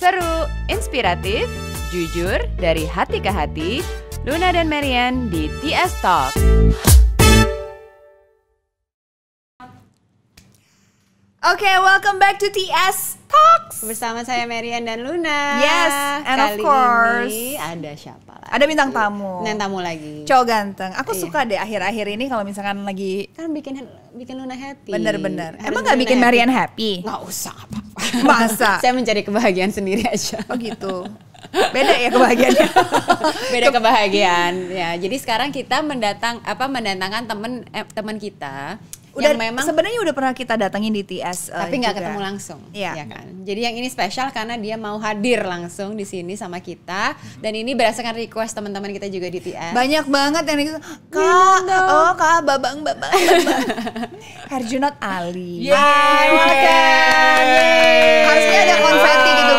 Seru, inspiratif, jujur, dari hati ke hati, Luna dan Marian di TS Talk. Oke, welcome back to TS Talks. Bersama saya Marian dan Luna. Yes, and Kali of course ini ada siapa lagi? ada bintang tamu. Bintang tamu lagi. Cowok ganteng. Aku Iya. suka deh akhir-akhir ini kalau misalkan lagi Kan bikin Luna happy. bener-bener. Harus Emang gak bikin Marian happy? Nggak usah apa-apa. Masa? Saya mencari kebahagiaan sendiri aja. Oh gitu. Beda ya kebahagiaannya. Beda kebahagiaan. Ya, jadi sekarang kita mendatangkan teman kita. Udah yang memang sebenarnya udah pernah kita datangin di TS tapi nggak juga. ketemu langsung, Iya. ya kan? Jadi yang ini spesial karena dia mau hadir langsung di sini sama kita, dan ini berdasarkan request teman-teman kita juga di TS. Banyak banget yang gitu, Kak, oh Kak, babang. Herjunot Ali. Harusnya ada konfeti gitu.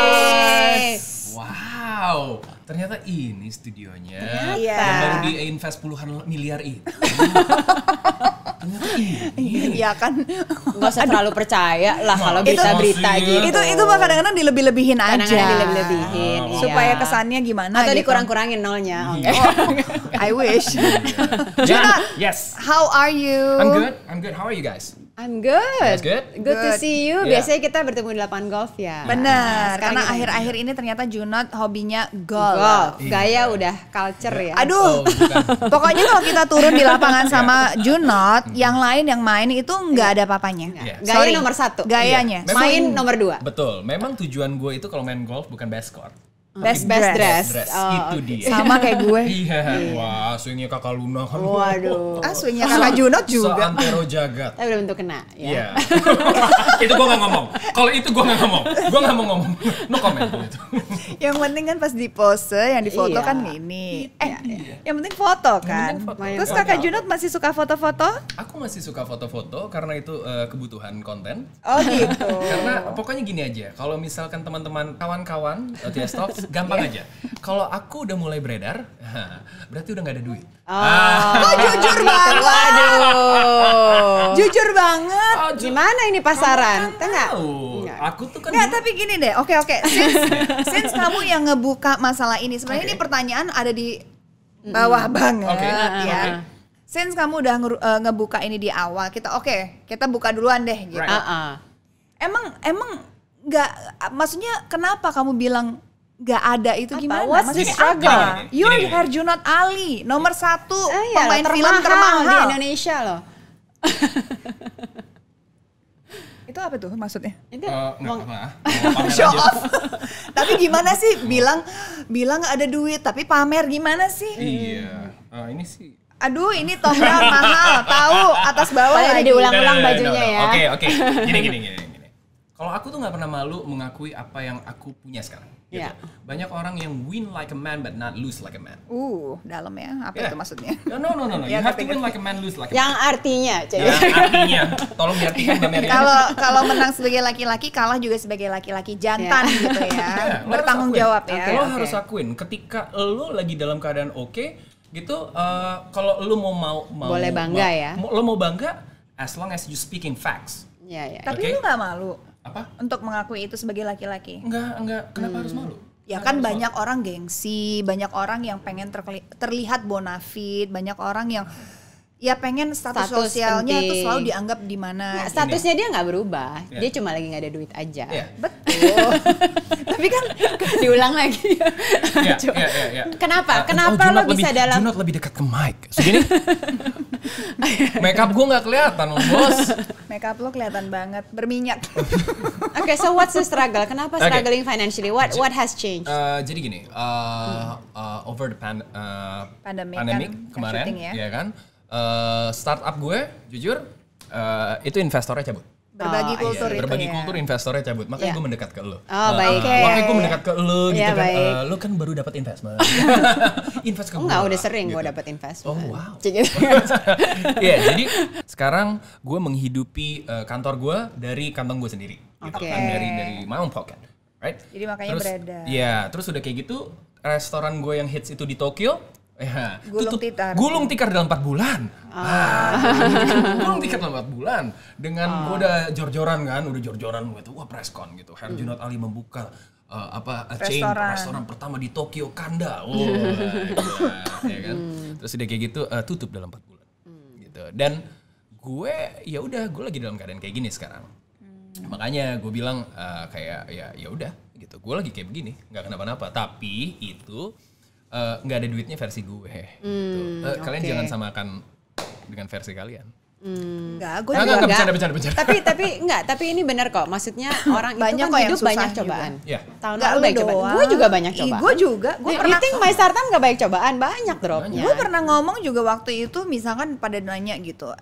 Wow, ternyata ini studionya. Iya. Yang baru di-invest puluhan miliar itu. Ternyata ini. Iya kan. Nggak usah terlalu percaya lah kalau Itu- berita-berita maksudnya. gitu. Itu mah kadang-kadang dilebih-lebihin aja. Kadang-kadang dilebih-lebihin, iya. Supaya kesannya gimana Atau gitu. dikurang-kurangin nolnya. Oke. I wish. Yeah, yes. How are you? I'm good. How are you guys? I'm good. That's good? Good to Good. see you. Yeah. Biasanya kita bertemu di lapangan golf ya. Benar, Sekarang karena kita akhir-akhir ini ternyata Junot hobinya golf. golf. Iya. Gaya udah culture ya. Aduh, Oh, bukan. pokoknya kalau kita turun di lapangan sama Junot, yang lain yang main itu nggak ada apa-apanya. Iya. Gaya Sorry. nomor 1. Gayanya. Iya. Main nomor 2. Betul. Memang tujuan gue itu kalau main golf bukan best score. Best Best dress. dress. Dress. Oh, Itu oke. dia. Sama kayak gue. Iya. Wah, swingnya kakak Luna kan. Waduh. Swingnya kakak Junot juga. Seantero jagat. Tapi udah bentuk kena ya. Iya. Itu gue gak ngomong. Kalau itu gue gak ngomong. Gue gak mau ngomong. No comment itu. Yang penting kan pas di pose, yang di foto Iya. kan ini. Yang penting foto kan. penting foto. Terus kakak Junot masih suka foto-foto? Aku masih suka foto-foto karena itu kebutuhan konten. Oh gitu. Karena pokoknya gini aja, kalau misalkan teman-teman kawan-kawan TS Talks, gampang aja. Kalau aku udah mulai beredar, berarti udah nggak ada duit. Oh jujur banget. Waduh. Jujur banget. Gimana ini pasaran? Tengah. Tahu. Aku tuh kan Nggak, tapi gini deh, oke. Since kamu yang ngebuka masalah ini, sebenarnya Oke. ini pertanyaan ada di bawah banget Oke, ya. oke. Since kamu udah ngebuka ini di awal, kita buka duluan deh gitu. Right. Emang nggak, maksudnya kenapa kamu bilang nggak ada itu Apa? gimana? What's Maksudnya the struggle? apa? Gini. You're Herjunot Ali, nomor 1 Iya, pemain film di termahal. Indonesia loh. Itu apa tuh maksudnya? Itu nggak mau- apa. Pamer Show aja. off. Tapi gimana sih bilang nggak ada duit tapi pamer gimana sih? Iya. Ini sih. Aduh ini Tom Brown mahal, tahu atas bawah Padahal lagi. diulang-ulang bajunya ya. Oke. Gini. Kalau aku tuh nggak pernah malu mengakui apa yang aku punya sekarang. Gitu. Iya. Banyak orang yang win like a man but not lose like a man. Dalam ya, apa Yeah. itu maksudnya? No. Ya, You have to ngerti, win like a man, lose like a Yang man. artinya, Cek. Yang artinya, tolong diartikan Mbak Mary. Kalau menang sebagai laki-laki, kalah juga sebagai laki-laki jantan gitu ya. Iya, lo Bertanggung harus akuin. jawab ya. Lo Oke. harus akuin ketika lo lagi dalam keadaan oke, gitu. Kalau lo mau Boleh bangga ya. Lo mau bangga, as long as you speaking facts. Ya. Tapi Oke. lu nggak malu Apa? untuk mengakui itu sebagai laki-laki? Enggak. Kenapa harus malu? Ya kan banyak orang gengsi, banyak orang yang pengen terlihat bonafit, banyak orang yang ya pengen status Status sosialnya tuh penting. selalu dianggap di mana. Nah, statusnya dia nggak berubah. Iya. Dia cuma lagi nggak ada duit aja. Iya. Betul. Tapi kan Diulang lagi. Iya. Kenapa? Kenapa Junot lo bisa dalam Junot lebih dekat ke mic. Segini. Makeup gue nggak kelihatan loh, bos. makeup lo kelihatan banget berminyak. Oke, so what's the struggle? Kenapa Oke. struggling financially? What has changed? Jadi gini, over the Pandemic pandemic kan, kemarin, syuting ya. kan, startup gue, jujur, itu investornya cabut. Berbagi kultur itu Berbagi ya. kultur investornya cabut, makanya Iya. gue mendekat ke lo. Oh, baik. Makanya gue mendekat ke lo gitu Iya, kan. baik. Lo kan baru dapat investment. Invest ke gue. Enggak, udah sering gue gitu. dapat investment. Oh, wow. Cek gitu. Iya, jadi sekarang gue menghidupi kantor gue dari kantong gue sendiri, gitu Oke. kan, dari my own pocket, right? Jadi makanya terus, beredar. Iya, terus udah kayak gitu, restoran gue yang hits itu di Tokyo, ya, Gulung tikar. Gulung tikar dalam 4 bulan. Gulung tikar dalam 4 bulan. Dengan gue udah jor-joran kan, gue tuh wah preskon gitu. Herjunot Ali membuka chain restoran pertama di Tokyo, Kanda. Ya kan. Terus udah kayak gitu tutup dalam 4 bulan. Gitu. Dan gue lagi dalam keadaan kayak gini sekarang. Makanya gue bilang kayak ya udah gitu. Gue lagi kayak begini, nggak kenapa-napa. Tapi itu nggak ada duitnya versi gue. Gitu. Kalian jangan samakan dengan versi kalian. Enggak, gue Enggak, bercanda. Tapi ini benar kok. Maksudnya orang banyak itu kok kan yang hidup susah banyak juga. cobaan. Iya. Tahun Nggak lalu lu banyak cobaan. doang. Gue juga banyak cobaan. Gue juga. You think my start time gak banyak cobaan? Banyak dropnya. Gue pernah ngomong juga waktu itu, misalkan pada nanya gitu,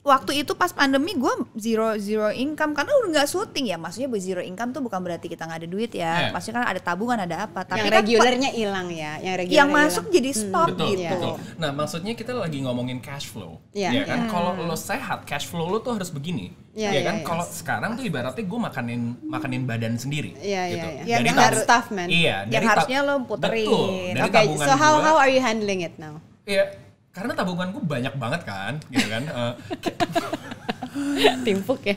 waktu itu pas pandemi gue zero income karena udah nggak syuting ya. Maksudnya zero income tuh bukan berarti kita nggak ada duit ya. Maksudnya kan ada tabungan, ada apa. Tapi yang kan regulernya hilang ya. Yang masuk jadi stop Betul, gitu. betul. Nah, maksudnya kita lagi ngomongin cash flow. Iya, Ya kan, kalau lo sehat, cash flow lo tuh harus begini. Iya, Ya kan, iya. kalau sekarang tuh ibaratnya gue makanin badan sendiri. Iya, gitu. iya. Yang Dari harus- stuff man. Iya, Yang dari harusnya lo puterin. Betul. Dari Oke, tabungan so how gua- are you handling it now? Iya, karena tabungan gue banyak banget kan, gitu kan. Timpuk ya.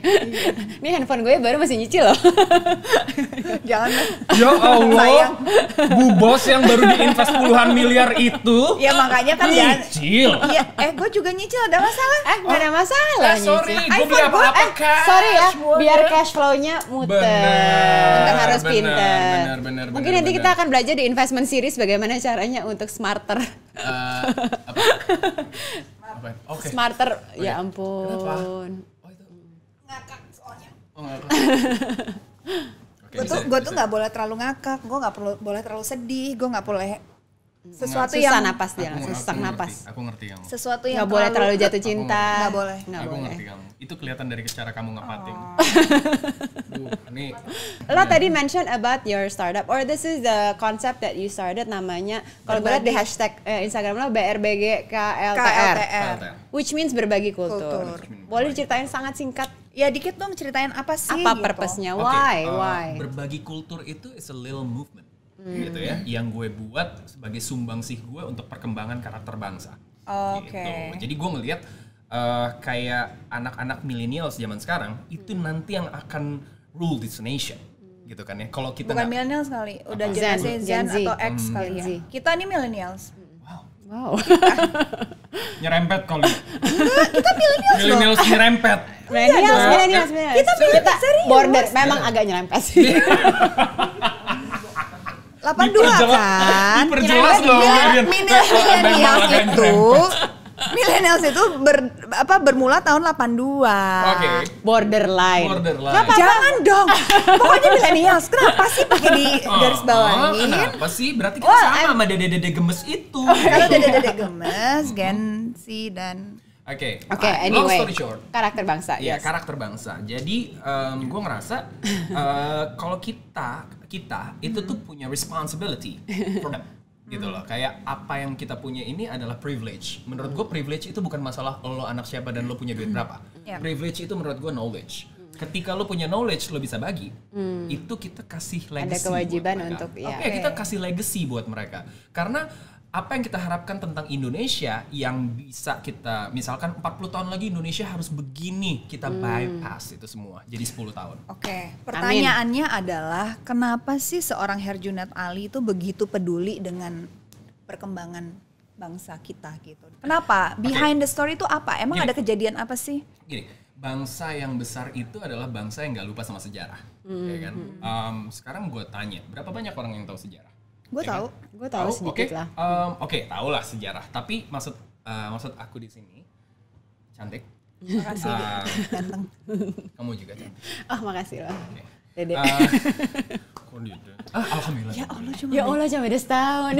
Ini handphone gue baru masih nyicil loh. Jangan. Ya Allah, Sayang. Bu Bos yang baru diinvest puluhan miliar itu Ya makanya kan jangan. nyicil. Iya, gue juga nyicil, ada masalah. Gak ada masalah Sorry, nyicil. gue beli apa-apa cash. Sorry ya, semuanya. biar cash flow-nya muter. Kita harus pinter. Benar. Mungkin nanti kita akan belajar di investment series bagaimana caranya untuk smarter. Apa? Oke. Smarter, ya Kenapa? ampun. Oh itu. Ngakak soalnya. Oh, ngakak. Oke, Gue tuh nggak boleh terlalu ngakak, gue nggak boleh terlalu sedih, gue nggak boleh sesuatu Susah yang napas dia, sesak napas. Aku ngerti kamu. sesuatu yang Nggak boleh terlalu jatuh Aku cinta. nggak boleh. Nggak Aku boleh. ngerti kamu. Itu kelihatan dari cara kamu ngepating. Nih. Lo tadi mention about your startup, or this is the concept that you started, namanya kalau gue lihat di hashtag Instagram lo BRBGKLTR, KLTR. which means berbagi kultur. Kultur. Boleh diceritain sangat singkat Ya dikit dong ceritain apa sih? apa gitu. purpose-nya? Oke, Why? berbagi kultur itu is a little movement. Gitu ya, yang gue buat sebagai sumbangsih gue untuk perkembangan karakter bangsa. Oke. Gitu. Jadi gue ngelihat kayak anak-anak millennials zaman sekarang itu nanti yang akan rule this nation, gitu kan ya. Kalau kita Bukan nggak- millennials kali, udah Apa? generasi Gen Zen Z. atau X kali Gen ya. Z. Kita nih millennials. Wow. nyerempet kali. Kita millennials loh. Millennials nyerempet. Millennials. Kita millennials, serius. Border, memang agak nyerempet sih. 82 kan? Diperjelas loh. Millennials itu millennials itu bermula tahun 82. Oke. Borderline. Jangan dong. Pokoknya millennials. Kenapa sih pakai di garis bawahin? Kenapa sih? Berarti kita sama sama dede-dede gemes itu. Kalau dede-dede gemes, Gen Z dan Oke, Oke, long anyway. story short. Karakter bangsa, Ya, yes. karakter bangsa. Jadi gue ngerasa kalau kita itu tuh punya responsibility for them. Gitu loh. Kayak apa yang kita punya ini adalah privilege. Menurut gue privilege itu bukan masalah lo anak siapa dan lo punya duit berapa. Yeah. Privilege itu menurut gue knowledge. Ketika lo punya knowledge, lo bisa bagi. Itu kita kasih legacy. Ada kewajiban buat mereka. untuk, ya. Oke, kita kasih legacy buat mereka. Karena apa yang kita harapkan tentang Indonesia yang bisa kita, misalkan 40 tahun lagi Indonesia harus begini, kita bypass itu semua jadi 10 tahun. Oke, pertanyaannya adalah kenapa sih seorang Herjunot Ali itu begitu peduli dengan perkembangan bangsa kita gitu? Kenapa? Behind the story itu apa? Emang Gini. ada kejadian apa sih? Gini, bangsa yang besar itu adalah bangsa yang gak lupa sama sejarah, ya kan? Sekarang gue tanya, berapa banyak orang yang tahu sejarah? Gue Ya kan? tahu. Gue tahu sedikit lah. Oke, tahu lah sejarah. Tapi maksud aku di sini cantik. Makasih, ganteng. Kamu juga cantik. Oh, makasih loh. Oke. Dede. Kok gitu? Alhamdulillah. Ya Allah cuma Ya Allah, cuma beda setahun.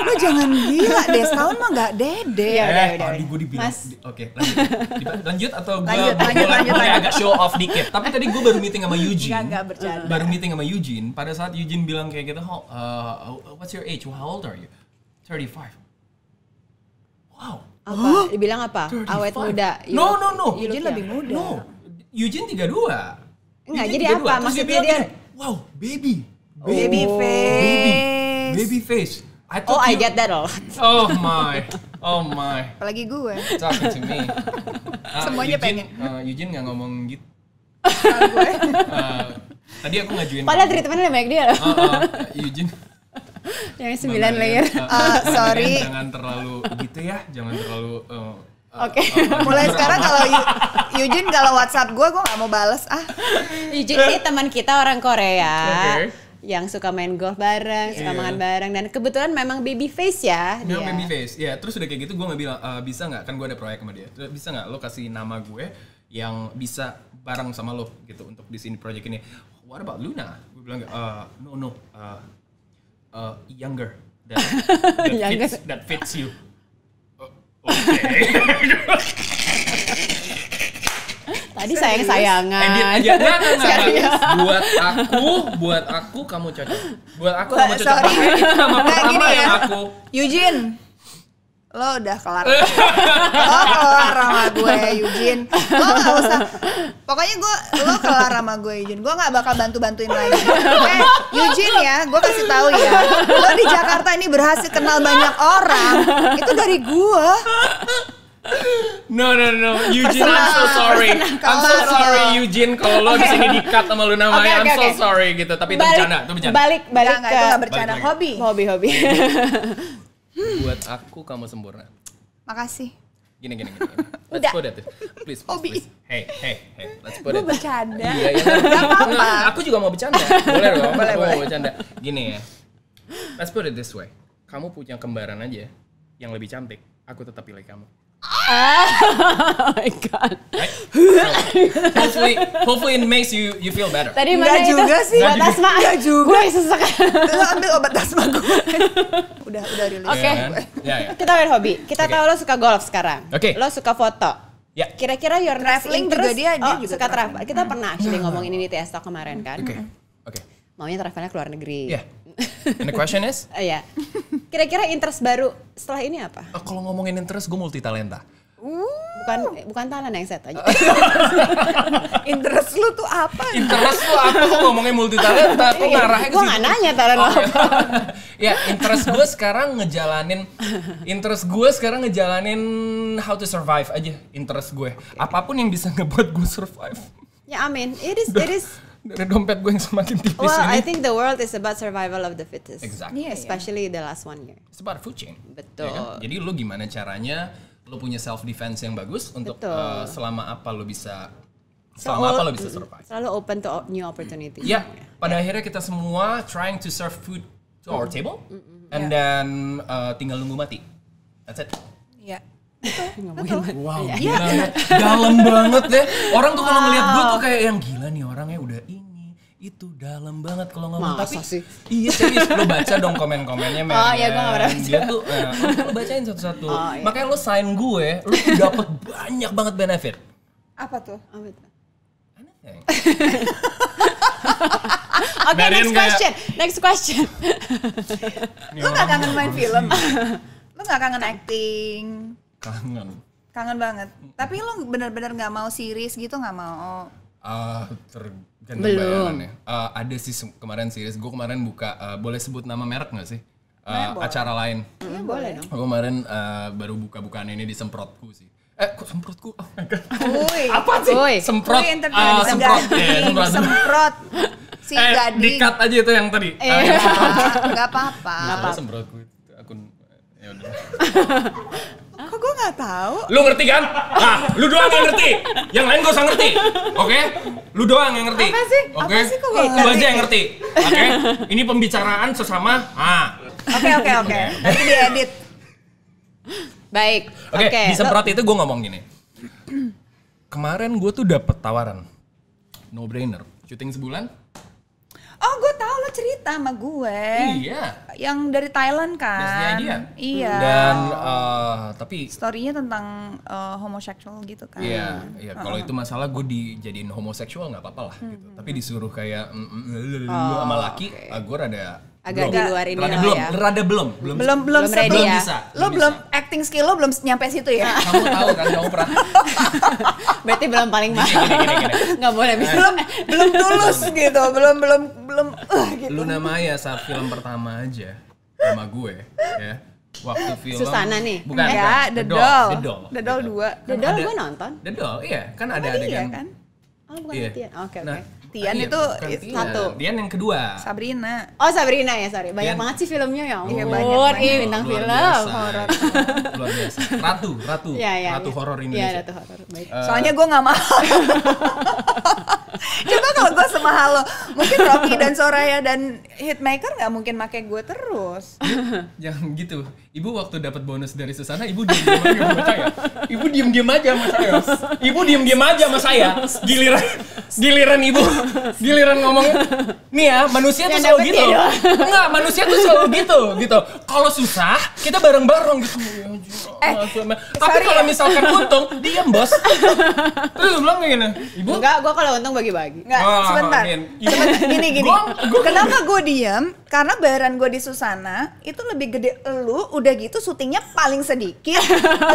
lu jangan gila deh, setahun mah gak dede. Ya, udah. Tadi gue dibilang. Mas. Oke, lanjut atau gue Lanjut. agak show off dikit. Tapi tadi gue baru meeting sama Eugene. Enggak bercanda. Baru meeting sama Eugene. Pada saat Eugene bilang kayak gitu, what's your age? How old are you? 35. Wow. Apa? Dibilang apa? 35. Awet muda. No. Eugene lebih muda. No. Eugene 32. Enggak, Eugene jadi 32. apa? Terus Maksudnya bilang dia- gini, wow, baby. Baby face. Baby face. Oh, I get that all. Oh my. Apalagi gue. Talking to me. Semuanya pengen. Eugene nggak ngomong gitu. Kalau gue. Tadi aku ngajuin. Padahal treatmentnya banyak dia loh. Eugene. Yang 9 layer. Sorry. Jangan terlalu gitu ya, jangan terlalu. Oke. Mulai sekarang kalau Eugene kalau WhatsApp gue nggak mau bales. Eugene sih teman kita orang Korea. Oke. Yang suka main golf bareng, suka makan bareng, dan kebetulan memang baby face ya dia. Memang baby face, ya. Terus udah kayak gitu gue nggak bilang bisa nggak, kan gue ada proyek sama dia. Bisa nggak lo kasih nama gue yang bisa bareng sama lo gitu untuk di sini proyek ini. What about Luna? Gue bilang no, younger, that fits you. Okay. Tadi sayang-sayangan. Edit aja. Nggak. Buat aku kamu cocok. Buat aku kamu cocok. Sorry. Itu nama pertama ya. yang aku. Eugene, lo udah kelar. Lo kelar sama gue, Eugene. Lo nggak usah. Pokoknya lo kelar sama gue, Eugene. Gue nggak bakal bantuin lagi. Eugene ya, gue kasih tahu ya. Lo di Jakarta ini berhasil kenal banyak orang. Itu dari gue. No, Eugene, I'm so sorry. I'm so sorry, Eugene. Kalau lo di sini di-cut sama Luna Maya, I'm so sorry gitu. Tapi itu bercanda, Balik Enggak, itu nggak bercanda. Balik. Hobi. Buat aku kamu sempurna. Makasih. Gini. Let's put it. Please. Hey. Let's put it. Gue bercanda. Iya. Gak apa-apa. Aku juga mau bercanda. Boleh dong. Boleh. Mau bercanda. Gini ya. Let's put it this way. Kamu punya kembaran aja yang lebih cantik. Aku tetap pilih kamu. Oh my god. Right? So, hopefully it makes you feel better. Tadi Nggak mana juga itu? sih. Buat Asma. Nggak juga. Gue sesek. Lo ambil obat asma gue. udah rilis. Oke. Ya. Kita main hobi. Kita tahu lo suka golf sekarang. Oke. Lo suka foto. Ya. Kira-kira your next Traveling interest. juga dia juga suka travel. traveling. Kita pernah actually ngomongin ini di TS Talk kemarin kan. Oke. Maunya travelnya ke luar negeri. Yeah. And the question is? Iya. Kira-kira interest baru setelah ini apa? Kalau ngomongin interest, gue multi talenta. Bukan talent yang saya tanya. Interest lu tuh apa? Interest tuh apa? Kok ngomongin multi talenta? Kok ngarahnya ke Gue situ? nggak nanya talent lo apa. Ya, interest gue sekarang ngejalanin how to survive aja. Interest gue. Apapun yang bisa ngebuat gue survive. Ya amin. It is. Dari dompet gue yang semakin tipis Well, ini. I think the world is about survival of the fittest. Exactly. Iya. Especially the last 1 year. It's about food chain. Betul. Ya kan? Jadi lu gimana caranya lu punya self defense yang bagus untuk selama apa lu bisa survive. Selalu open to new opportunities. Ya, pada akhirnya kita semua trying to serve food to our table and then tinggal nunggu mati. That's it. Iya. Wow, gila ya. Dalam banget deh. Orang tuh kalau ngeliat gue tuh kayak yang gila nih orangnya udah ini. Itu dalam banget kalau ngomong. Masa Tapi sih? Iya serius, lo baca dong komen-komennya Marian. Oh iya, gue gak pernah baca. Dia tuh, lo bacain satu-satu. Iya. Makanya lo sign gue, lo tuh dapet banyak banget benefit. Apa tuh? Anything. Oke, next question. Lu gak kangen main film? Lu gak kangen acting? Kangen banget. Tapi lu bener-bener gak mau series gitu, gak mau? Tergantung Belum. bayarannya. Ada sih kemarin series, gue kemarin buka, boleh sebut nama merek gak sih? Boleh. Acara lain. Iya boleh dong. Aku kemarin baru buka-bukaan ini di Semprotku sih. Kok Semprotku? Oh my God. Uy. Apa sih? Uy. Semprot. Uy, Semprot. Semprot. Si Gading. Di-cut aja itu yang tadi. Gak apa-apa. Semprotku itu akun. Ya udah. Kok gue gak tahu? Lu ngerti kan? Nah, lu doang yang ngerti. Yang lain gak usah ngerti. Oke? Lu doang yang ngerti. Apa sih? Oke? Apa sih kok gua Lu ngerti? aja yang ngerti. Oke? Ini pembicaraan sesama. Oke. Nanti diedit. Baik. Oke, di Semprot itu gue ngomong gini. Kemarin gue tuh dapet tawaran. No brainer. Syuting sebulan. Oh, gue tahu lo cerita sama gue. Iya. Yang dari Thailand That's the kan? idea. Iya. Dan tapi Story-nya tentang homoseksual gitu kan? iya. Kalau itu masalah gue dijadiin homoseksual nggak apa-apa lah. Gitu. Tapi disuruh kayak sama laki, gue agak di luar ini rada belum ready belum ya. bisa. Lo belum acting skill lo belum nyampe situ ya? Kamu tahu kan, kamu pernah. Berarti belum paling mahal. Gini. Nggak boleh bisa. belum tulus gitu, belum gitu. Luna Maya saat film pertama aja sama gue, ya. Waktu film Susana nih. Bukan. Ya, The Doll 2. The Doll gue nonton. The Doll, iya. Kan ada Iya adegan. kan? Oh bukan Iya. Tian. Oke. Nah, Tian Iya, itu bukan Tian. satu. Tian yang kedua. Sabrina. Oh Sabrina ya, sorry. Banyak Tian. banget sih filmnya ya. Iya, Ampun, banyak. bintang Luar film. biasa. Horor. Luar biasa. Ratu Iya. horor Iya, Indonesia. Ratu horor. Baik. Soalnya gue nggak mahal. Coba kalau gue semahal lo, mungkin Rocky dan Soraya dan Hitmaker nggak mungkin pakai gue terus. Jangan gitu. Ibu waktu dapat bonus dari Susana, ibu diam-diam aja sama saya. Ibu diam-diam aja sama saya. Ibu diam-diam aja sama saya. Giliran ibu, giliran ngomongnya. Nih ya, manusia tuh selalu gitu. Enggak, manusia tuh selalu gitu. Kalau susah, kita bareng-bareng gitu. Tapi kalau misalkan untung, diam bos. Terus lu bilang gini, ibu. Enggak, gue kalau untung bagi-bagi. Nggak, sebentar. Gini. Kenapa gue diem? Karena bayaran gue di Susana itu lebih gede elu. Udah gitu syutingnya paling sedikit.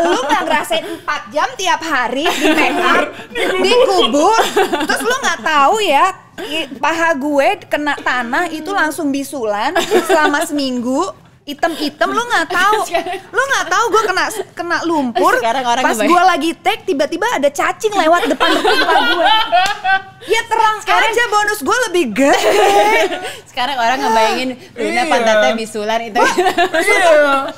Lu nggak ngerasain 4 jam tiap hari di make up, dikubur. Terus lu nggak tahu ya, paha gue kena tanah itu langsung bisulan selama seminggu. Item-item lu nggak tahu gue kena lumpur. Sekarang orang pas ngebayang. gue lagi take tiba-tiba ada cacing lewat depan muka gue. Ya terang aja bonus gue lebih gede. Sekarang orang ngebayangin Luna pantatnya bisulan itu.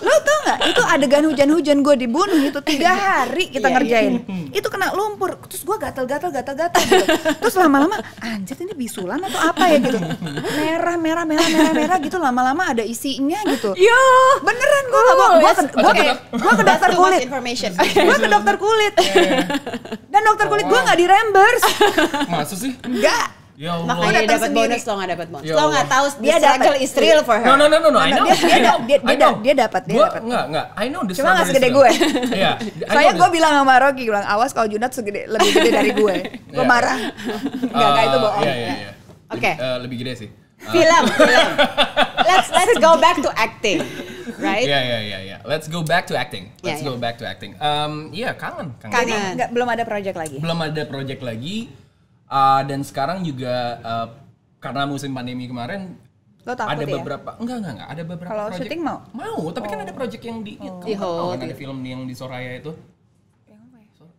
Lo tau nggak? Itu adegan hujan-hujan gue dibunuh itu 3 hari kita ngerjain. Itu kena lumpur, terus gue gatal gitu. Terus lama-lama, anjir ini bisulan atau apa ya gitu. Merah gitu lama-lama ada isinya gitu. Yo, Beneran gue ke dokter kulit. Gue ke dokter kulit. Dan dokter kulit gue nggak di-reimburse. Masa sih? Enggak. Ya Allah. makanya dia datang dapat sendiri. bonus, lo nggak dapat bonus. Ya Lo nggak Allah. tahu Dia the struggle dapat. is real for her. No. I know. Dia dapat. Enggak. I know the Cuma nggak struggle is segede real. gue. Iya. Soalnya gue bilang sama Rocky, bilang awas kalau Junat lebih gede dari gue. Gue Iya. marah. Enggak itu bohong. Iya. Oke. Lebih gede sih. Film. Let's go back to acting, right? Iya. Let's go back to acting. Iya, iya. Iya, kangen. Kangen. Jadi belum ada project lagi. Belum ada project lagi. Dan sekarang juga karena musim pandemi kemarin Lo takut ada ya? beberapa enggak ada beberapa Kalau project. syuting mau? Mau, tapi kan ada project yang di Di kamu tahu hold. kan ada film yang di Soraya itu.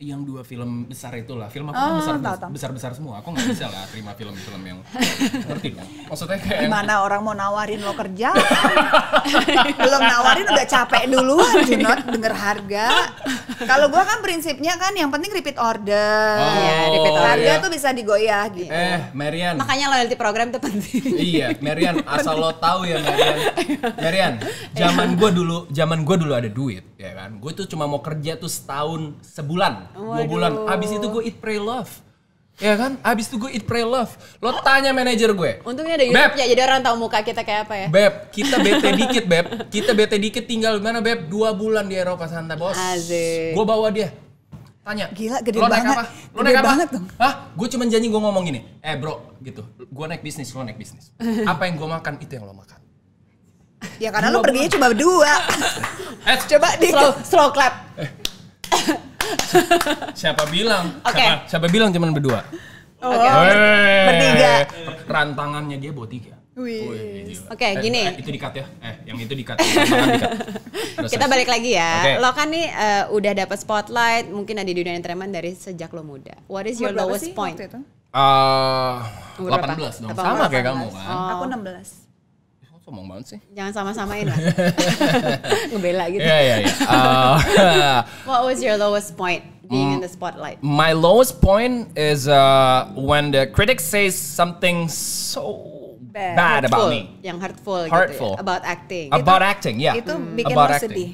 Yang 2 film besar itulah. Film aku kan besar semua. Aku nggak bisa lah terima film-film yang ngerti kan. Maksudnya kayak Gimana orang mau nawarin lo kerja? Belum nawarin udah capek duluan, Junot, denger harga. Kalau gua kan prinsipnya kan yang penting repeat order. Iya, repeat order. Harga tuh bisa digoyah gitu. Marian. Makanya loyalty program tuh penting. Iya, Marian, asal lo tahu ya Marian. Zaman gua dulu ada duit, ya kan. Gue tuh cuma mau kerja tuh setahun, sebulan, 2 bulan. Abis itu gue eat pray love. Ya kan? Abis itu gue eat pray love. Lo tanya manajer gue. Untungnya ada YouTube-nya, jadi orang tahu muka kita kayak apa ya. Beb, kita bete dikit tinggal di mana, Beb? 2 bulan di Eropa Santa, bos. Asik. Gue bawa dia. Tanya, Gila, gede lo naik banget. apa? Lo Gede naik apa? banget dong. Hah? Gue cuma janji gue ngomong gini. Bro, gitu. Gue naik bisnis, lo naik bisnis. Apa yang gue makan, itu yang lo makan. Ya karena lo perginya cuma berdua. Coba Slow clap. Siapa bilang? Oke. Siapa bilang cuma berdua? Bertiga. Rantangannya dia bawa 3. Wih. Gila. Oke, gini. Itu di-cut ya. Yang itu di-cut. Rantangan di-cut. Terus, Kita balik lagi ya. Oke. Lo kan nih udah dapat spotlight, mungkin ada di dunia entertainment dari sejak lo muda. What is your Umur berapa lowest sih point? waktu itu? Umur berapa? 18 dong. 18. Sama kayak kamu kan. Aku 16. Sombong banget sih. Jangan sama-samain lah. Ngebela gitu. Iya. What was your lowest point being in the spotlight? My lowest point is when the critics say something so bad about me. Yang hurtful Hurtful. gitu ya. About acting. About acting, ya. Itu bikin About lo acting. sedih.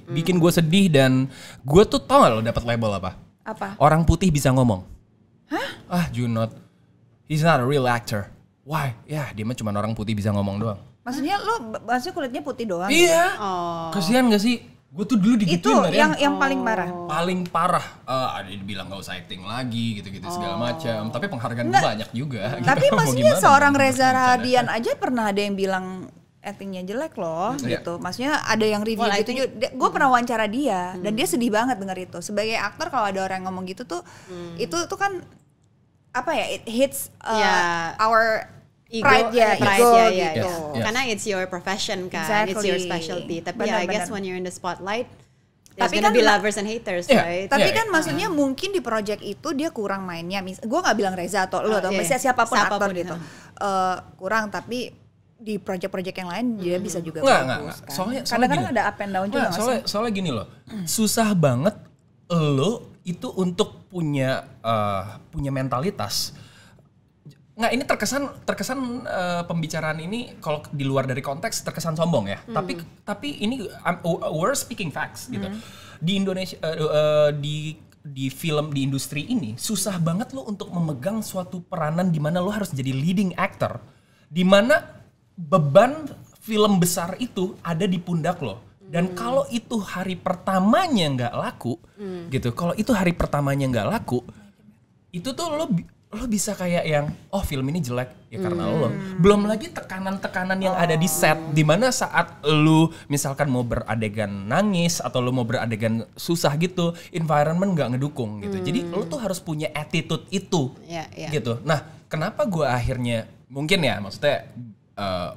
Bikin gue sedih dan gue tuh tau gak lo dapat label apa? Apa? Orang putih bisa ngomong. Hah? Junot, he's not a real actor. Why? Ya, dia mah cuma orang putih bisa ngomong doang. Maksudnya kulitnya putih doang? Iya. Oh. Kasihan gak sih? Gue tuh dulu Itu digituin yang paling parah. paling parah. Ada yang bilang gak usah acting lagi gitu-gitu segala macam. Tapi penghargaan gue banyak juga. Tapi Gitu. Mau maksudnya gimana? seorang Reza Radian aja pernah ada yang bilang actingnya jelek loh Iya. gitu. Maksudnya ada yang review Well, I gitu juga. Gue pernah wawancara dia dan dia sedih banget denger itu. Sebagai aktor kalau ada orang yang ngomong gitu tuh itu tuh kan apa ya? It hits Ya. our Ego, pride ya, pride, ego ya, gitu. Yes. Karena it's your profession kan, it's your Exactly. specialty. Tapi I guess Benar-benar. when you're in the spotlight, Tapi kan be lovers and haters, Iya. right? Tapi Iya, kan maksudnya mungkin di project itu dia kurang mainnya. Gue nggak bilang Reza atau lu atau siapapun aktor gitu. Kurang, tapi di project-project yang lain dia bisa juga bagus. Kan? Soalnya kadang-kadang gini, ada up and down juga. Soalnya gini loh, susah banget lo itu untuk punya mentalitas. Nggak, ini terkesan pembicaraan ini kalau di luar dari konteks terkesan sombong ya. Tapi ini we're speaking facts gitu. Di Indonesia di film di industri ini susah banget lo untuk memegang suatu peranan di mana lo harus jadi leading actor. Di mana beban film besar itu ada di pundak lo. Dan kalau itu hari pertamanya nggak laku, gitu. Kalau itu hari pertamanya nggak laku, itu tuh lo bisa kayak yang, oh film ini jelek ya karena lo. Belum lagi tekanan-tekanan yang ada di set, dimana saat lo misalkan mau beradegan nangis atau lo mau beradegan susah gitu, environment nggak ngedukung gitu. Jadi lo tuh harus punya attitude itu, gitu. Nah, kenapa gue akhirnya mungkin ya, maksudnya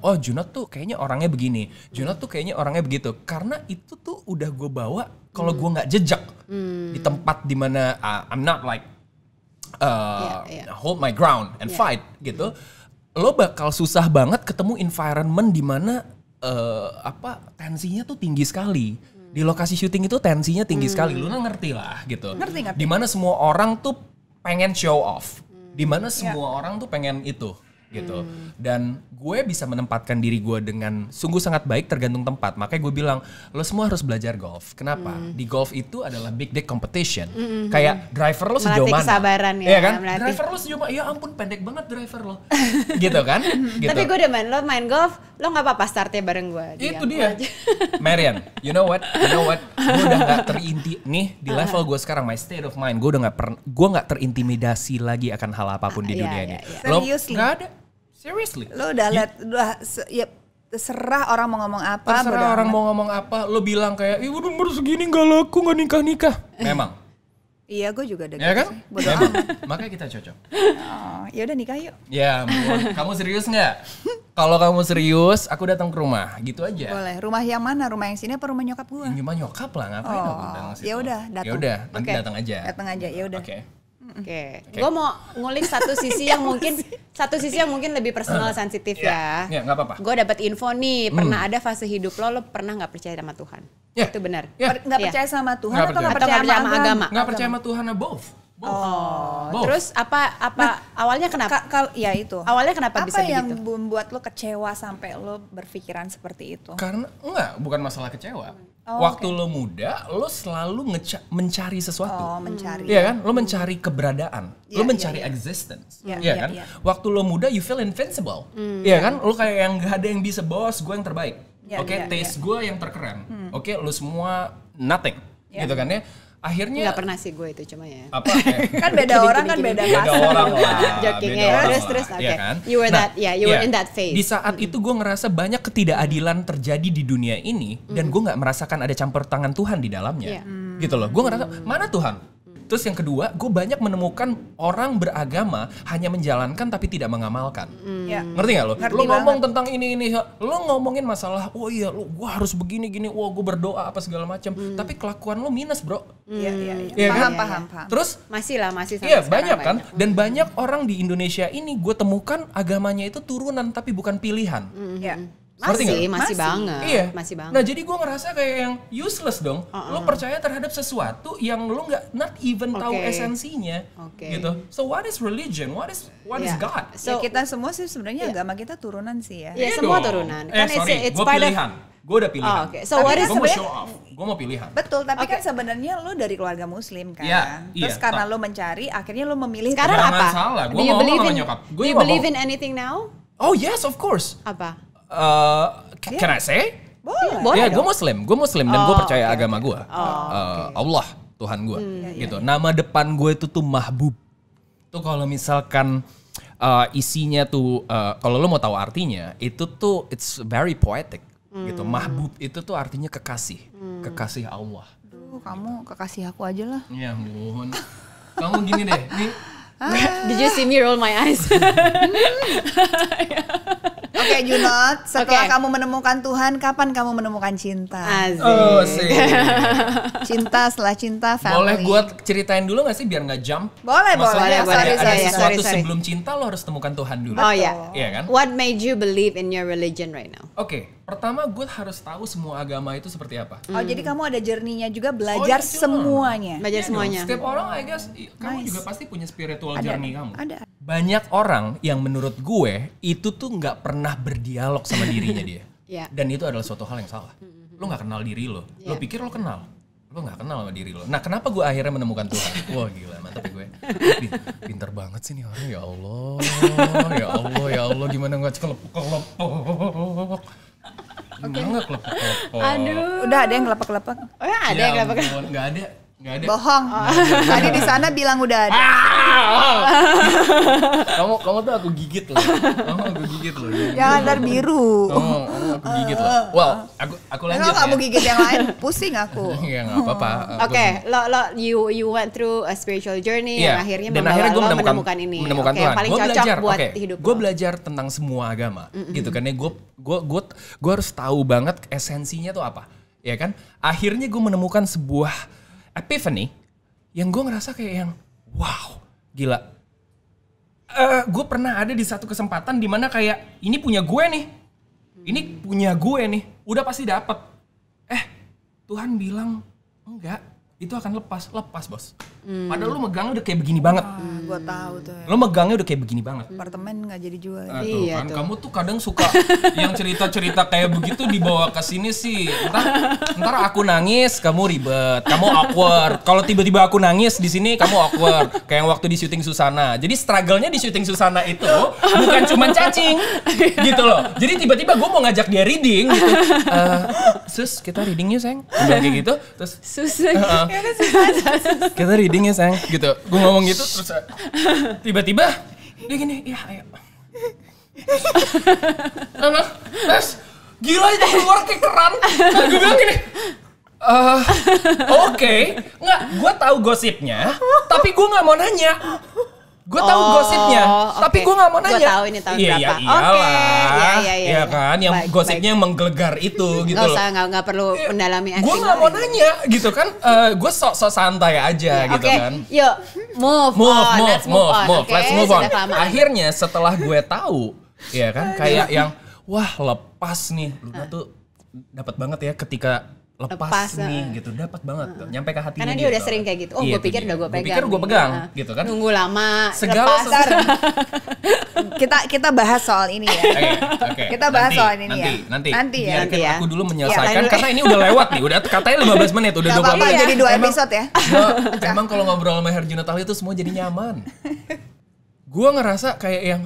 oh Junot tuh kayaknya orangnya begini, Junot tuh kayaknya orangnya begitu, karena itu tuh udah gue bawa kalau gue nggak jejak di tempat dimana I'm not like hold my ground and fight gitu, lo bakal susah banget ketemu environment dimana tensinya tuh tinggi sekali. Di lokasi syuting itu tensinya tinggi sekali, lu ngerti lah gitu. Ngerti. Dimana semua orang tuh pengen show off, dimana semua orang tuh pengen itu. Gitu. Dan gue bisa menempatkan diri gue dengan sungguh sangat baik tergantung tempat. Makanya gue bilang, lo semua harus belajar golf. Kenapa? Di golf itu adalah big dick competition. Kayak driver lo sejauh mana? Melatih kesabaran ya. Iya kan? Melatih. Driver lo sejauh mana? Ya ampun pendek banget driver lo. Gitu kan? Gitu. Tapi gue demen lo main golf, lo gak apa-apa startnya bareng gue. Itu dia. Marian, you know what? Gue udah gak nih di level gue sekarang, my state of mind, gue gak terintimidasi lagi akan hal apapun di dunia ini. Seriously? Gak ada. Seriously. Lo udah liat, ya terserah orang mau ngomong apa. Terserah orang mau ngomong apa, lo bilang kayak, udah umur segini gak laku, gak nikah-nikah. Memang. Iya, gue juga ada. Ya kan? Memang. Makanya kita cocok. Ya udah nikah yuk. Ya, kamu serius nggak? Kalau kamu serius, aku datang ke rumah, gitu aja. Boleh. Rumah yang mana? Rumah yang sini apa rumah nyokap gue? Rumah nyokap lah, ngapain aku datang situ? Ya udah, datang. Ya udah, nanti datang aja. Datang aja, ya udah. Oke. Gue mau ngulik satu sisi yang mungkin lebih personal sensitif ya. Iya, nggak apa-apa. Gue dapat info nih, pernah ada fase hidup lo pernah nggak percaya sama Tuhan? Itu benar. Nggak percaya sama Tuhan Nggak atau nggak percaya sama agama? Nggak percaya sama Tuhan, both. Terus apa awalnya kenapa? Ya itu. Awalnya kenapa bisa begitu? Apa yang membuat lo kecewa sampai lo berpikiran seperti itu? Karena bukan masalah kecewa. Waktu lo muda, lo selalu mencari sesuatu. Mencari. Iya kan? Lo mencari keberadaan. Lo mencari existence. Iya kan? Waktu lo muda, you feel invincible. Iya kan? Lo kayak yang gak ada yang bisa, bos, gue yang terbaik. Taste gue yang terkeren. Lo semua nothing. Gitu kan ya? Akhirnya nggak pernah sih gue itu cuma ya. Apa? Kan beda orang kan beda fase. Beda orang lah. Joking ya. Terus oke. Iya kan? You were you were in that phase. Di saat itu gue ngerasa banyak ketidakadilan terjadi di dunia ini dan gue nggak merasakan ada campur tangan Tuhan di dalamnya. Gitu loh. Gue ngerasa mana Tuhan? Terus yang kedua, gue banyak menemukan orang beragama hanya menjalankan tapi tidak mengamalkan. Ngerti gak lo? Lo ngomong tentang ini, lo ngomongin masalah, oh iya, gue harus begini, gue berdoa apa segala macam. Tapi kelakuan lo minus, bro. Iya. Paham. Terus masih sampai iya, sekarang banyak kan? Dan banyak orang di Indonesia ini gue temukan agamanya itu turunan tapi bukan pilihan. Masih banget. Iya. Masih banget. Nah jadi gue ngerasa kayak yang useless dong. Lo percaya terhadap sesuatu yang lo not even tahu esensinya, gitu. So what is religion? What is God? So kita semua sih sebenarnya agama kita turunan sih ya. Iya semua turunan. Kan it's part pilihan. Gue udah pilihan. So what is gue mau show off. Gue mau pilihan. Betul, tapi kan sebenarnya lo dari keluarga Muslim kan. Terus karena lo mencari, akhirnya lo memilih. Sekarang apa? Jangan salah. Gue mau ngomong sama nyokap. Do you believe in anything now? Oh yes, of course. Apa? Can I say? Boleh. Ya, gue Muslim dan gue percaya agama gue. Allah, Tuhan gue. Gitu. Nama depan gue itu tuh Mahbub. Tuh kalau misalkan isinya tuh, kalau lo mau tahu artinya, itu tuh it's very poetic. Gitu. Mahbub itu tuh artinya kekasih, kekasih Allah. Kamu kekasih aku aja lah. Ya ampun. Kamu gini deh, nih. Did you see me roll my eyes? Oke, Junot, setelah Oke. kamu menemukan Tuhan, kapan kamu menemukan cinta? Asik. Oh sih. Cinta setelah cinta, family. Boleh gue ceritain dulu gak sih biar nggak jump? Boleh, Maksudnya boleh. ada sesuatu Sorry. sebelum cinta lo harus temukan Tuhan dulu. Oh ya. Iya kan? What made you believe in your religion right now? Oke, pertama gue harus tahu semua agama itu seperti apa. Oh, jadi kamu ada journey-nya juga belajar iya, semuanya. Belajar Iya semuanya. dong, setiap orang I guess kamu Nice. juga pasti punya spiritual Ada, journey kamu. ada. Banyak orang yang menurut gue itu tuh nggak pernah berdialog sama dirinya dia. Iya. Dan itu adalah suatu hal yang salah. Lo nggak kenal diri lo. Lo pikir lo kenal. Lo nggak kenal sama diri lo. Nah, kenapa gue akhirnya menemukan Tuhan? Wah gila, mantap ya gue. Pinter banget sih nih orang. Ya Allah, ya Allah, ya Allah. Gimana nggak kelepek-kelepek? Gimana nggak kelepek-kelepek? Aduh. Udah ada yang kelepek-kelepek? Oh ya ada yang kenapa? Nggak ada. Nggak ada. Bohong. Tadi di sana bilang udah ada. Kamu tuh aku gigit loh. Kamu aku gigit loh. Jangan ntar biru. Kamu aku gigit loh. Well, aku lanjut Kalau ya. kamu gigit yang lain, pusing aku. Iya nggak apa-apa. Oke, you went through a spiritual journey Iya, yang akhirnya dan membawa akhirnya gue lo menemukan ini. menemukan Oke, Tuhan. yang paling Gue cocok belajar, buat oke. hidup Gue lo. belajar tentang semua agama, gitu kan ya. Gue harus tahu banget esensinya tuh apa, ya kan? Akhirnya gue menemukan sebuah epiphany yang gue ngerasa kayak yang wow, gila. Gue pernah ada di satu kesempatan di mana kayak ini punya gue nih, ini punya gue nih, udah pasti dapet. Tuhan bilang enggak, itu akan lepas bos. Padahal lu megangnya udah kayak begini banget. Gue tahu tuh ya. Lu megangnya udah kayak begini banget. Apartemen nggak jadi jual. Nah, tuh Iya kan, tuh. kamu tuh kadang suka yang cerita-cerita kayak begitu dibawa ke sini sih. Ntar aku nangis, kamu ribet, kamu awkward. Kalau tiba-tiba aku nangis di sini, kamu awkward. Kayak waktu di syuting Susana. Jadi struggle-nya di syuting Susana itu bukan cuma cacing, gitu loh. Jadi tiba-tiba gue mau ngajak dia reading gitu. Sus, kita reading yuk sayang. Udah kayak gitu, terus Susah. kita reading ya sayang, gitu. Gue ngomong gitu terus tiba-tiba dia gini, ya ayo. Terus gila itu keluar kayak keran. Gue bilang gini, oke, nggak, gue tahu gosipnya, tapi gue nggak mau nanya. Gue tahu gosipnya, tapi oke. gue nggak mau Gua nanya. tahu ini tahun iya, berapa. Iya, iyalah. Oke, iya. Iya kan, yang Baik, gosipnya yang menggelegar itu gitu Nggak loh. usah, nggak perlu mendalami acting. Gue nggak mau nanya gitu kan, gue sok-sok santai aja gitu Oke, kan. yuk move on. Let's move on. Oke, Let's move on. sudah kelamaan. Akhirnya setelah gue tahu, ya kan, kayak yang wah lepas nih, Luna tuh dapat banget ya ketika lepas nih gitu, dapat banget tuh, nyampe ke hatinya. Karena dia udah sering kayak gitu. Oh, Iya, gue pikir itu dia. udah gue pegang. Gue pikir gue nih. pegang, Nah, gitu kan. Nunggu lama, Segala lepas. Kita bahas soal ini ya. Oke. Kita bahas soal ini ya. Nanti ya. biarkan Nanti ya. aku dulu menyelesaikan Iya. karena ini udah lewat nih, udah katanya 15 menit, udah Gak 20 apa-apa menit. jadi 2 episode ya. Emang kalau ngobrol sama Herjunot Ali itu semua jadi nyaman. Gue ngerasa kayak yang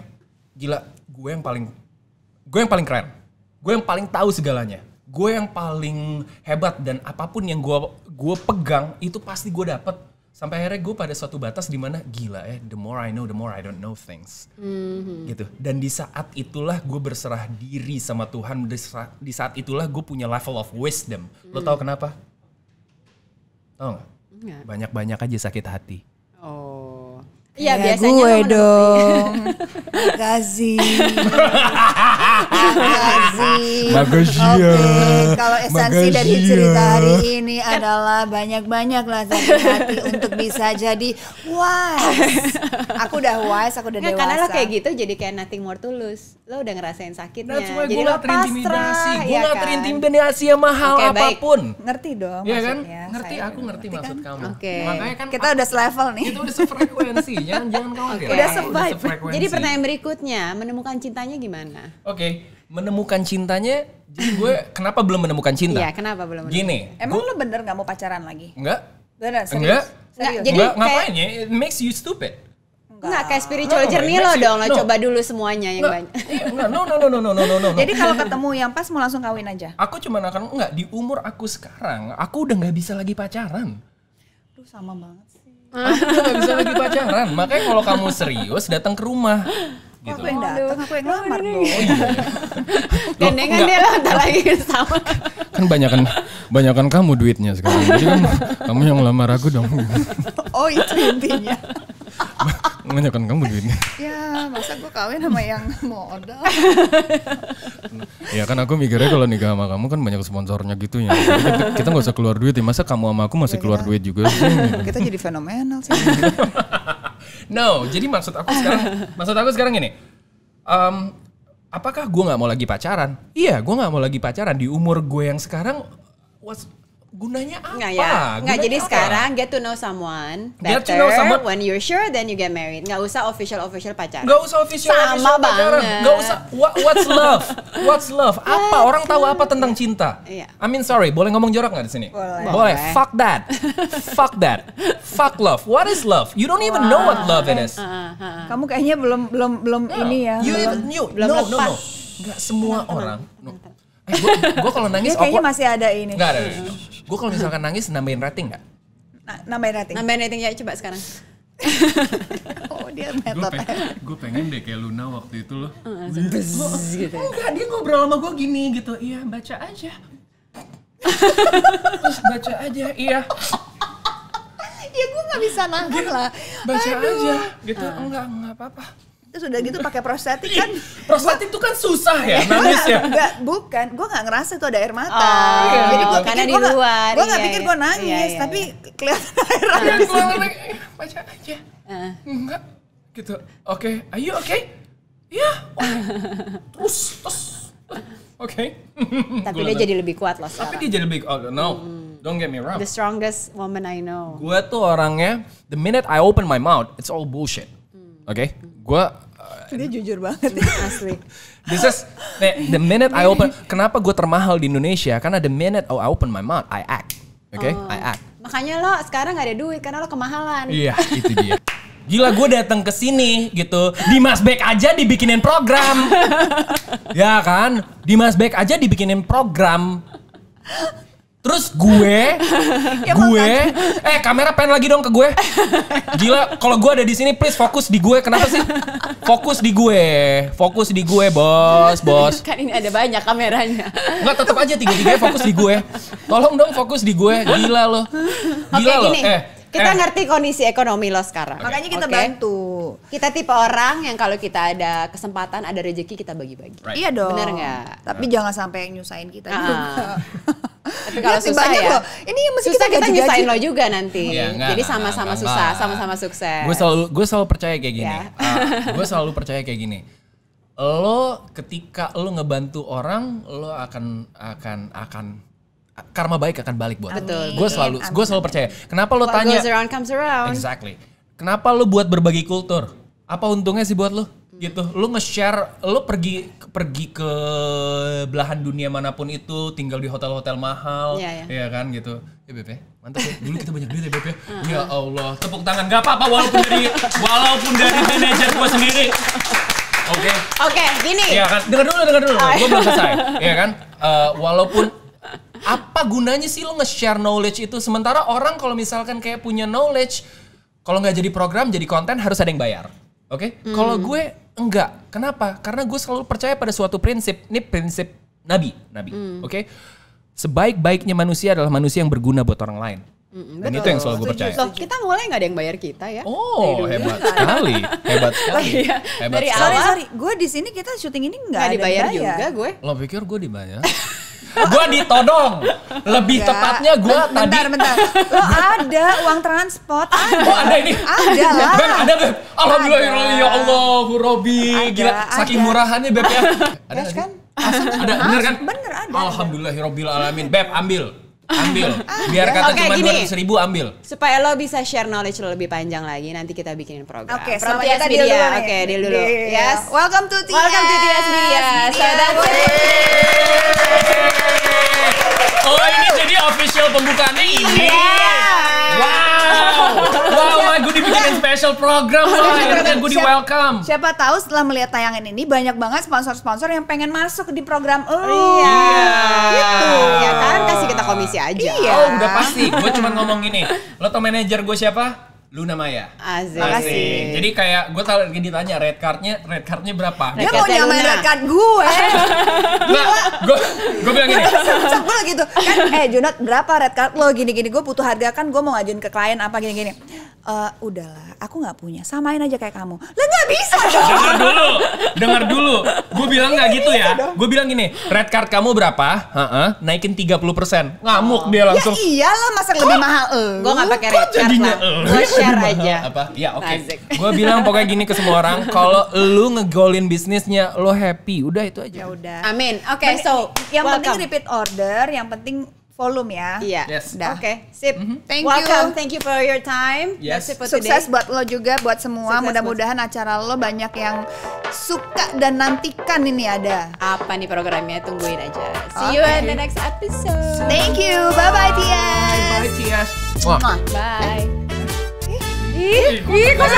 gila, gue yang paling keren, gue yang paling tahu segalanya, gue yang paling hebat, dan apapun yang gue pegang itu pasti gue dapet. Sampai akhirnya gue pada suatu batas di mana gila ya, the more I know, the more I don't know things. Gitu. Dan di saat itulah gue berserah diri sama Tuhan. Di saat itulah gue punya level of wisdom. Lo tau kenapa? Tau gak? Banyak-banyak aja sakit hati. Oh. Iya, Ya, biasanya gue lo dong. Makasih. Makasih Oke, kalau esensi dari cerita hari ini adalah banyak-banyaklah sakit hati untuk bisa jadi wise. Aku udah wise, aku udah Nggak, dewasa. karena lo kayak gitu jadi kayak nothing more tulus. Lo udah ngerasain sakitnya. That's why Jadi gue lo gak terintimidasi. Gue ya gak kan? terintimidasi sama hal Oke, baik. apapun. Ngerti dong Iya kan? maksudnya. Ngerti, Saya aku ngerti maksud kan? kamu. Oke. Makanya kan Kita udah selevel nih. kita udah sefrekuensi. Jangan khawatir. Udah se-vibe. sefrekuensi. Jadi pertanyaan berikutnya, menemukan cintanya gimana? Oke, menemukan cintanya. Jadi gue kenapa belum menemukan cinta? Iya, kenapa belum? Gini. Emang lu bener gak mau pacaran lagi? Enggak. Bener, serius? Enggak. Serius? Jadi Enggak, kayak- ngapain ya? It makes you stupid. Enggak, kayak spiritual No, journey it lo makes you- dong, lo no. coba dulu semuanya yang banyak. Enggak, no. Jadi kalau ketemu yang pas mau langsung kawin aja? Aku cuma akan enggak di umur aku sekarang, aku udah nggak bisa lagi pacaran. Aduh sama banget sih. Aku udah nggak bisa lagi pacaran. Makanya kalau kamu serius datang ke rumah. Kok Gitu. aku yang datang, aku yang ngelamar dong. Oh iya. Gandengan dia lo ntar lagi sama. Kan banyakan kamu duitnya sekarang. Jadi kan kamu yang ngelamar aku dong. Oh itu intinya. Menanyakan kamu begini. Ya masa gue kawin sama yang modal. Ya kan aku mikirnya kalau nikah sama kamu kan banyak sponsornya gitu ya. Kita nggak usah keluar duit ya. Masa kamu sama aku masih keluar duit juga sih? Kita jadi fenomenal sih. No, jadi maksud aku sekarang gini. Apakah gue nggak mau lagi pacaran? Iya, gue nggak mau lagi pacaran di umur gue yang sekarang. Gunanya apa? Nggak, jadi sekarang get to know someone Get to better. know someone. When you're sure, then you get married. Nggak usah official pacaran. Nggak usah official Sama pacaran. banget. Nggak usah. What's love? What's love? Apa? Orang tahu apa tentang cinta? Iya. I mean sorry, boleh ngomong jorok nggak di sini? Boleh. Fuck that. Fuck that. Fuck love. What is love? You don't even know what love it is. Kamu kayaknya belum ini ya. Belum lepas. Nggak semua orang. Gue kalau nangis Dia kayaknya masih ada ini. Nggak ada. Gue kalau misalkan nangis nambahin rating nggak? Nambahin rating. Nambahin rating ya, coba sekarang. Oh dia metode. Gue pengen deh kayak Luna waktu itu loh. Gitu. Enggak, dia ngobrol sama gue gini gitu. Iya, baca aja. Terus baca aja, iya. Ya gue nggak bisa nahan lah. Baca aja gitu. Enggak apa-apa. Terus udah gitu pakai prostetik kan? Prostatik itu kan susah ya, nangis ya. Enggak, bukan. Gue nggak ngerasa tuh ada air mata. Oh, Jadi gue karena pikir di luar. gue nggak Iya, pikir iya. gue nangis, Iya, iya, tapi iya. kelihatan air. Dia keluar baca aja. Enggak gitu. Oke, are you okay? Iya. Terus. Oke. Tapi dia jadi lebih kuat loh Tapi sekarang. dia jadi lebih, no, don't get me wrong. The strongest woman I know. Gue tuh orangnya, the minute I open my mouth, it's all bullshit. Oke? Gue, Dia jujur banget. Asli. this is, the minute I open, kenapa gue termahal di Indonesia? Karena the minute I open my mouth, I act. Oke? I act. Makanya lo sekarang gak ada duit karena lo kemahalan. Iya, itu dia. Gila, gue datang ke sini gitu. Di Mas Bek aja dibikinin program. Ya kan? Di Mas Bek aja dibikinin program. Terus kamera pen lagi dong ke gue. Gila, kalau gue ada di sini please fokus di gue. Kenapa sih? Fokus di gue, bos. Kan ini ada banyak kameranya. Enggak, tetap aja tiga-tiganya fokus di gue. Tolong dong fokus di gue. Gila lo. Oke, gini. Kita ngerti kondisi ekonomi lo sekarang. Makanya kita Oke? bantu. Kita tipe orang yang kalau kita ada kesempatan, ada rezeki, kita bagi-bagi. Right. Iya dong. Bener nggak? Tapi jangan sampai nyusahin kita juga. Tapi kalau Lihat nih, susah banyak ya, loh. Ini yang mesti susah kita gaji-gaji. nyusahin lo juga nanti. Iya, enggak, Jadi enggak, sama-sama enggak, susah, enggak. sama-sama sukses. Gue selalu percaya kayak gini. Ya. Gue selalu percaya kayak gini. Lo ketika lo ngebantu orang, lo akan karma baik akan balik buat lo. Betul. Gue selalu percaya. Kenapa lo What tanya? goes around comes around. Exactly. Kenapa lo buat berbagi kultur? Apa untungnya sih buat lo? Gitu. Lo nge-share, lo pergi ke belahan dunia manapun itu, tinggal di hotel-hotel mahal, Iya, iya. ya kan gitu. Ya Beb ya, mantap ya. Dulu kita banyak duit ya Beb ya. Ya Allah, tepuk tangan. Gak apa-apa walaupun dari manajer gue sendiri. Oke, gini. ya kan. Dengar dulu. Gue belum selesai. Ya kan. Walaupun apa gunanya sih lo nge-share knowledge itu, sementara orang kalau misalkan kayak punya knowledge, kalau nggak jadi program, jadi konten harus ada yang bayar. Oke? Kalau gue enggak. Kenapa? Karena gue selalu percaya pada suatu prinsip. Ini prinsip Nabi. Oke? Sebaik-baiknya manusia adalah manusia yang berguna buat orang lain. Dan itu yang selalu gue percaya. Loh, kita mulai gak ada yang bayar kita ya. Oh, hebat sekali. Hebat sekali. Dari sekali. awal. Sorry, gue di sini kita syuting ini Gak nggak ada dibayar yang juga gue. Lo pikir gue dibayar? Gue ditodong. Lebih tepatnya gue tadi. Bentar. Lo ada uang transport? Oh ada ini? Ada lah. Beb, ada Beb. Alhamdulillah ya Allah, Robi. Ada, Gila, saking ada. murahannya Beb ya. Ada Cash kan? Ada, bener kan? Bener ada. Alhamdulillahirabbil alamin. Beb, ambil. Biar kata Oke, cuma gini. 200.000 ambil. Supaya lo bisa share knowledge lo lebih panjang lagi, nanti kita bikinin program. Oke, From sama kita TS deal Media. dulu nih. Oke, deal dulu. Deal. Yes. Welcome to TS. Welcome to TS Media. So that's it. Oh ini jadi official pembukaannya ini. Wow, gue dibikinin special program loh. Akhirnya gue di welcome. Siapa tahu setelah melihat tayangan ini banyak banget sponsor-sponsor yang pengen masuk di program lo. Iya. Gitu. Ya kan, kasih kita komisi aja. Iya. Oh udah pasti. Gue cuma ngomong gini. Lo tau manajer gue siapa? Luna Maya. Asik. Makasih. Jadi kayak gue tadi ditanya red cardnya berapa? Dia Red mau cardnya nyamain Luna. red card gue. Gue bilang gini. Gue gitu kan, Junot berapa red card lo gini-gini, gue butuh harga kan, gue mau ngajuin ke klien apa gini-gini. udahlah, aku nggak punya, samain aja kayak kamu. Lah nggak bisa dong. Dengar dulu. Gue bilang nggak gitu ya. Gue bilang gini, red card kamu berapa? Naikin 30%. Ngamuk dia langsung. Ya iyalah, masa lebih mahal. Gue nggak pakai red card lah. Gue share aja. Apa? Ya oke. Gue bilang pokoknya gini ke semua orang, kalau lu ngegolin bisnisnya, lo happy, udah itu aja. Ya udah. Amin. Oke, so yang welcome. penting repeat order, yang penting volume ya. Iya. Yes. Dah. Oke, sip. Thank Welcome. you. Thank you for your time. Yes. That's it for Sukses today. buat lo juga, buat semua. Sukses Mudah-mudahan acara lo banyak yang suka dan nantikan ini ada. Apa nih programnya? Tungguin aja. See you Okay. in the next episode. Thank you. Bye-bye, Tias. Bye, Tias. Wah. Bye. Ih, kok